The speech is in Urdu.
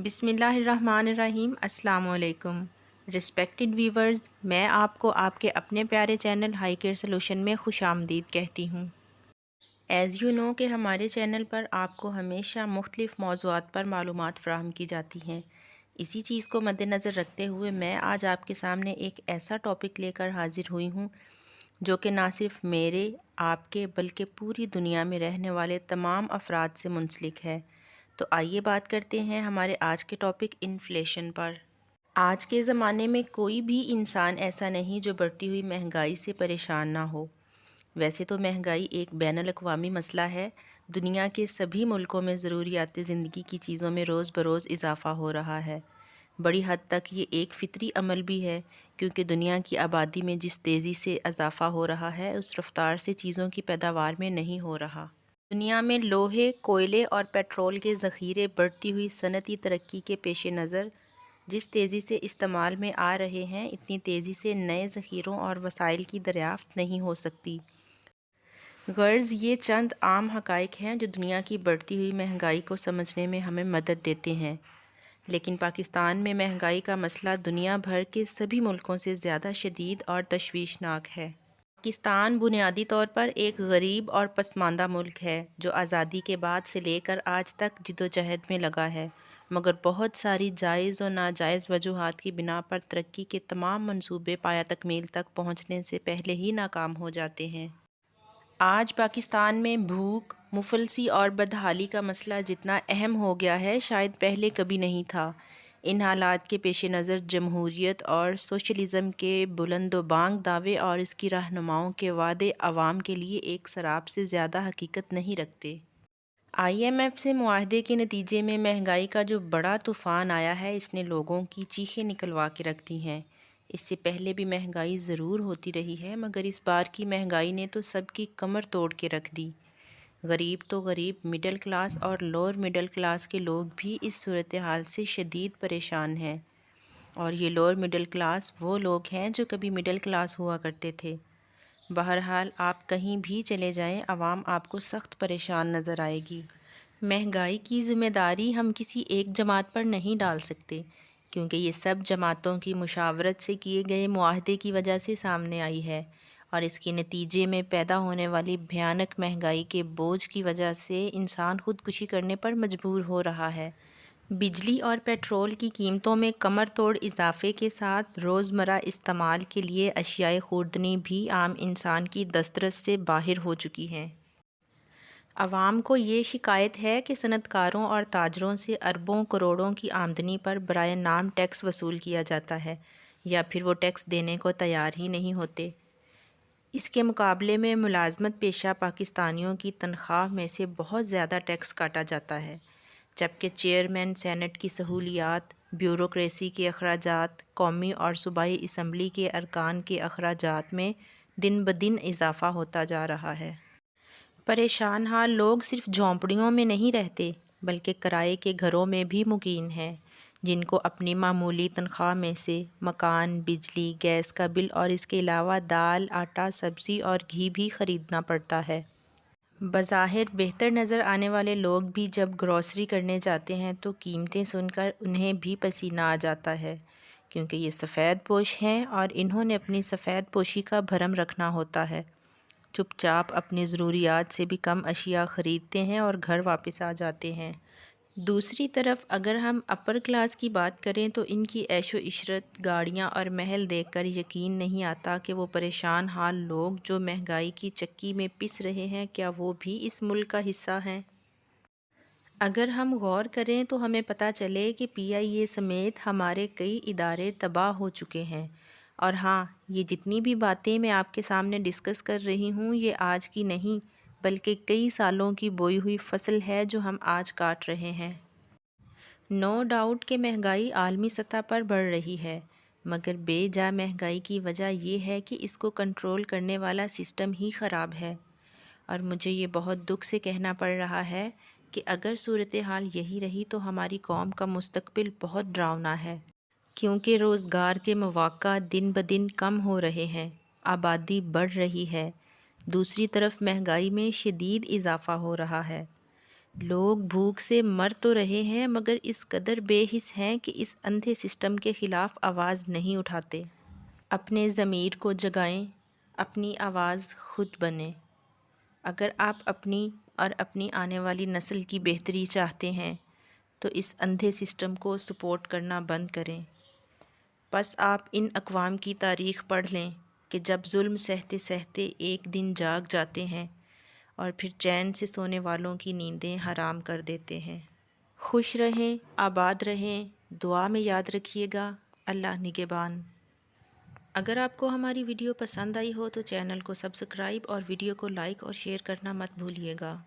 بسم اللہ الرحمن الرحیم۔ السلام علیکم رسپیکٹڈ ویورز، میں آپ کو آپ کے اپنے پیارے چینل ہائی کیئر سلوشن میں خوش آمدید کہتی ہوں۔ ایز یو نو کہ ہمارے چینل پر آپ کو ہمیشہ مختلف موضوعات پر معلومات فراہم کی جاتی ہیں۔ اسی چیز کو مد نظر رکھتے ہوئے میں آج آپ کے سامنے ایک ایسا ٹاپک لے کر حاضر ہوئی ہوں جو کہ نہ صرف میرے، آپ کے بلکہ پوری دنیا میں رہنے والے تمام افراد سے منسلک ہے۔ تو آئیے بات کرتے ہیں ہمارے آج کے ٹاپک انفلیشن پر۔ آج کے زمانے میں کوئی بھی انسان ایسا نہیں جو بڑھتی ہوئی مہنگائی سے پریشان نہ ہو۔ ویسے تو مہنگائی ایک بین الاقوامی مسئلہ ہے۔ دنیا کے سبھی ملکوں میں ضروریات زندگی کی چیزوں میں روز بروز اضافہ ہو رہا ہے۔ بڑی حد تک یہ ایک فطری عمل بھی ہے، کیونکہ دنیا کی آبادی میں جس تیزی سے اضافہ ہو رہا ہے اس رفتار سے چیزوں کی پیداوار میں نہیں ہو رہا۔ دنیا میں لوہے، کوئلے اور پیٹرول کے ذخیرے بڑھتی ہوئی صنعتی ترقی کے پیش نظر جس تیزی سے استعمال میں آ رہے ہیں، اتنی تیزی سے نئے ذخیروں اور وسائل کی دریافت نہیں ہو سکتی۔ غرض یہ چند عام حقائق ہیں جو دنیا کی بڑھتی ہوئی مہنگائی کو سمجھنے میں ہمیں مدد دیتے ہیں۔ لیکن پاکستان میں مہنگائی کا مسئلہ دنیا بھر کے سبھی ملکوں سے زیادہ شدید اور تشویشناک ہے۔ پاکستان بنیادی طور پر ایک غریب اور پسماندہ ملک ہے جو آزادی کے بعد سے لے کر آج تک جدوجہد میں لگا ہے، مگر بہت ساری جائز و ناجائز وجوہات کی بنا پر ترقی کے تمام منصوبے پایہ تکمیل تک پہنچنے سے پہلے ہی ناکام ہو جاتے ہیں۔ آج پاکستان میں بھوک، مفلسی اور بدحالی کا مسئلہ جتنا اہم ہو گیا ہے شاید پہلے کبھی نہیں تھا۔ ان حالات کے پیش نظر جمہوریت اور سوشلزم کے بلند و بانگ دعوے اور اس کی رہنماؤں کے وعدے عوام کے لیے ایک سراب سے زیادہ حقیقت نہیں رکھتے۔ IMF سے معاہدے کے نتیجے میں مہنگائی کا جو بڑا طوفان آیا ہے، اس نے لوگوں کی چیخیں نکلوا کے رکھ دی ہیں۔ اس سے پہلے بھی مہنگائی ضرور ہوتی رہی ہے، مگر اس بار کی مہنگائی نے تو سب کی کمر توڑ کے رکھ دی۔ غریب تو غریب، مڈل کلاس اور لوور مڈل کلاس کے لوگ بھی اس صورتحال سے شدید پریشان ہیں، اور یہ لوور مڈل کلاس وہ لوگ ہیں جو کبھی مڈل کلاس ہوا کرتے تھے۔ بہرحال آپ کہیں بھی چلے جائیں، عوام آپ کو سخت پریشان نظر آئے گی۔ مہنگائی کی ذمہ داری ہم کسی ایک جماعت پر نہیں ڈال سکتے، کیونکہ یہ سب جماعتوں کی مشاورت سے کیے گئے معاہدے کی وجہ سے سامنے آئی ہے، اور اس کے نتیجے میں پیدا ہونے والی بھیانک مہنگائی کے بوجھ کی وجہ سے انسان خودکشی کرنے پر مجبور ہو رہا ہے۔ بجلی اور پیٹرول کی قیمتوں میں کمر توڑ اضافے کے ساتھ روزمرہ استعمال کے لیے اشیاء خوردنی بھی عام انسان کی دسترس سے باہر ہو چکی ہیں۔ عوام کو یہ شکایت ہے کہ صنعت کاروں اور تاجروں سے اربوں کروڑوں کی آمدنی پر برائے نام ٹیکس وصول کیا جاتا ہے، یا پھر وہ ٹیکس دینے کو تیار ہی نہیں ہوتے۔ اس کے مقابلے میں ملازمت پیشہ پاکستانیوں کی تنخواہ میں سے بہت زیادہ ٹیکس کاٹا جاتا ہے، جبکہ چیئرمین سینٹ کی سہولیات، بیوروکریسی کے اخراجات، قومی اور صوبائی اسمبلی کے ارکان کے اخراجات میں دن بدن اضافہ ہوتا جا رہا ہے۔ پریشان حال لوگ صرف جھونپڑیوں میں نہیں رہتے، بلکہ کرائے کے گھروں میں بھی مقیم ہیں، جن کو اپنی معمولی تنخواہ میں سے مکان، بجلی، گیس کا بل اور اس کے علاوہ دال، آٹا، سبزی اور گھی بھی خریدنا پڑتا ہے۔ بظاہر بہتر نظر آنے والے لوگ بھی جب گروسری کرنے جاتے ہیں تو قیمتیں سن کر انہیں بھی پسینہ آ جاتا ہے، کیونکہ یہ سفید پوش ہیں اور انہوں نے اپنی سفید پوشی کا بھرم رکھنا ہوتا ہے۔ چپ چاپ اپنی ضروریات سے بھی کم اشیاء خریدتے ہیں اور گھر واپس آ جاتے ہیں۔ دوسری طرف اگر ہم اپر کلاس کی بات کریں تو ان کی عیش و عشرت، گاڑیاں اور محل دیکھ کر یقین نہیں آتا کہ وہ پریشان حال لوگ جو مہنگائی کی چکی میں پس رہے ہیں، کیا وہ بھی اس ملک کا حصہ ہیں؟ اگر ہم غور کریں تو ہمیں پتہ چلے کہ PIA سمیت ہمارے کئی ادارے تباہ ہو چکے ہیں، اور ہاں، یہ جتنی بھی باتیں میں آپ کے سامنے ڈسکس کر رہی ہوں یہ آج کی نہیں بلکہ کئی سالوں کی بوئی ہوئی فصل ہے جو ہم آج کاٹ رہے ہیں۔ نو ڈاؤٹ کہ مہنگائی عالمی سطح پر بڑھ رہی ہے، مگر بے جا مہنگائی کی وجہ یہ ہے کہ اس کو کنٹرول کرنے والا سسٹم ہی خراب ہے، اور مجھے یہ بہت دکھ سے کہنا پڑ رہا ہے کہ اگر صورتحال یہی رہی تو ہماری قوم کا مستقبل بہت ڈراؤنا ہے، کیونکہ روزگار کے مواقع دن بدن کم ہو رہے ہیں، آبادی بڑھ رہی ہے، دوسری طرف مہنگائی میں شدید اضافہ ہو رہا ہے۔ لوگ بھوک سے مر تو رہے ہیں مگر اس قدر بے حس ہیں کہ اس اندھے سسٹم کے خلاف آواز نہیں اٹھاتے۔ اپنے ضمیر کو جگائیں، اپنی آواز خود بنیں۔ اگر آپ اپنی اور اپنی آنے والی نسل کی بہتری چاہتے ہیں تو اس اندھے سسٹم کو سپورٹ کرنا بند کریں۔ بس آپ ان اقوام کی تاریخ پڑھ لیں کہ جب ظلم سہتے سہتے ایک دن جاگ جاتے ہیں اور پھر چین سے سونے والوں کی نیندیں حرام کر دیتے ہیں۔ خوش رہیں، آباد رہیں، دعا میں یاد رکھیے گا، اللہ نگہبان۔ اگر آپ کو ہماری ویڈیو پسند آئی ہو تو چینل کو سبسکرائب اور ویڈیو کو لائک اور شیئر کرنا مت بھولیے گا۔